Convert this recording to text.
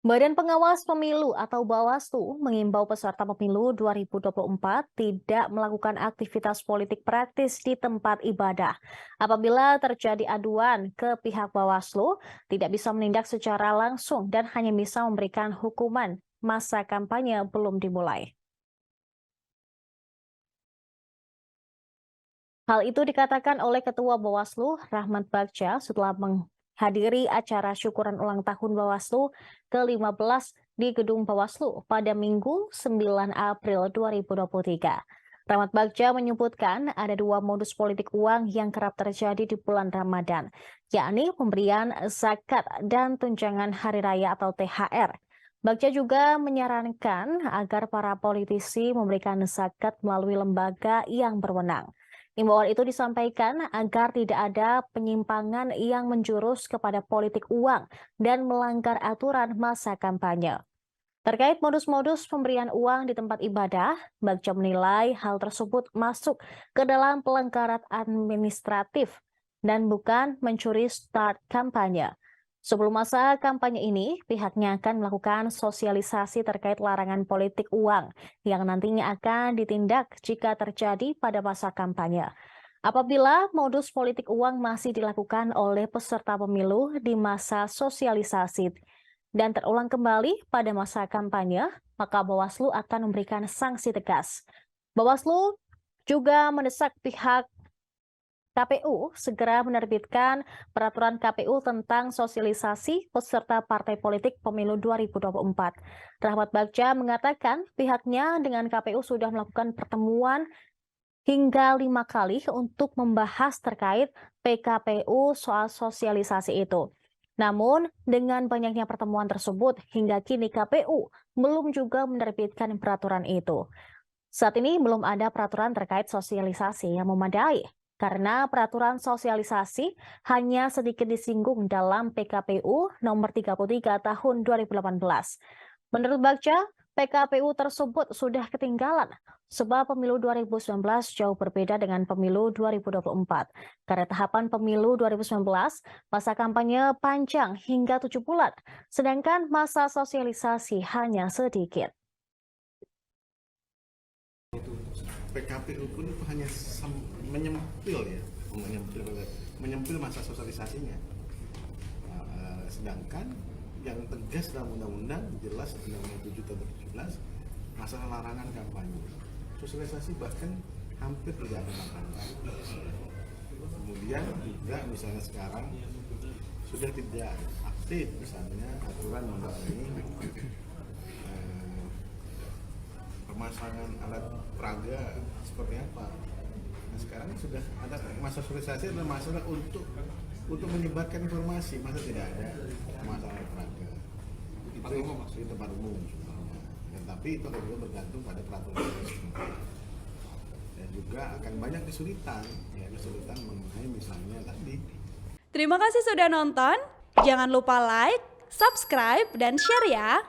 Badan Pengawas Pemilu atau Bawaslu mengimbau peserta pemilu 2024 tidak melakukan aktivitas politik praktis di tempat ibadah. Apabila terjadi aduan ke pihak Bawaslu, tidak bisa menindak secara langsung dan hanya bisa memberikan hukuman masa kampanye belum dimulai. Hal itu dikatakan oleh Ketua Bawaslu, Rahmat Bagja, setelah menghadiri acara syukuran ulang tahun Bawaslu ke-15 di Gedung Bawaslu pada Minggu 9 April 2023. Rahmat Bagja menyebutkan ada dua modus politik uang yang kerap terjadi di bulan Ramadan, yakni pemberian zakat dan tunjangan hari raya atau THR. Bagja juga menyarankan agar para politisi memberikan zakat melalui lembaga yang berwenang. Imbauan itu disampaikan agar tidak ada penyimpangan yang menjurus kepada politik uang dan melanggar aturan masa kampanye. Terkait modus-modus pemberian uang di tempat ibadah, Bagja menilai hal tersebut masuk ke dalam pelanggaran administratif dan bukan mencuri start kampanye. Sebelum masa kampanye ini, pihaknya akan melakukan sosialisasi terkait larangan politik uang yang nantinya akan ditindak jika terjadi pada masa kampanye. Apabila modus politik uang masih dilakukan oleh peserta pemilu di masa sosialisasi dan terulang kembali pada masa kampanye, maka Bawaslu akan memberikan sanksi tegas. Bawaslu juga mendesak pihak KPU segera menerbitkan peraturan KPU tentang sosialisasi peserta partai politik pemilu 2024. Rahmat Bagja mengatakan pihaknya dengan KPU sudah melakukan pertemuan hingga 5 kali untuk membahas terkait PKPU soal sosialisasi itu. Namun, dengan banyaknya pertemuan tersebut, hingga kini KPU belum juga menerbitkan peraturan itu. Saat ini belum ada peraturan terkait sosialisasi yang memadai, karena peraturan sosialisasi hanya sedikit disinggung dalam PKPU nomor 33 tahun 2018. Menurut Bagja, PKPU tersebut sudah ketinggalan sebab pemilu 2019 jauh berbeda dengan pemilu 2024. Karena tahapan pemilu 2019, masa kampanye panjang hingga 7 bulan, sedangkan masa sosialisasi hanya sedikit. PKPU pun itu hanya menyempil masa sosialisasinya. Sedangkan yang tegas dalam undang-undang jelas Undang-Undang 7 tahun 2017 masalah larangan kampanye. Sosialisasi bahkan hampir tidak ada larangan. Kemudian juga misalnya sekarang sudah tidak aktif misalnya aturan mengenai pemasangan alat peraga seperti apa. Nah, sekarang sudah ada masa sosialisasi adalah masalah untuk menyebarkan informasi, masa tidak ada masalah alat peraga. Itu di tempat umum sebenarnya. Dan tapi itu juga bergantung pada peraturan dan juga akan banyak kesulitan mengenai misalnya tadi. Terima kasih sudah nonton. Jangan lupa like, subscribe, dan share ya.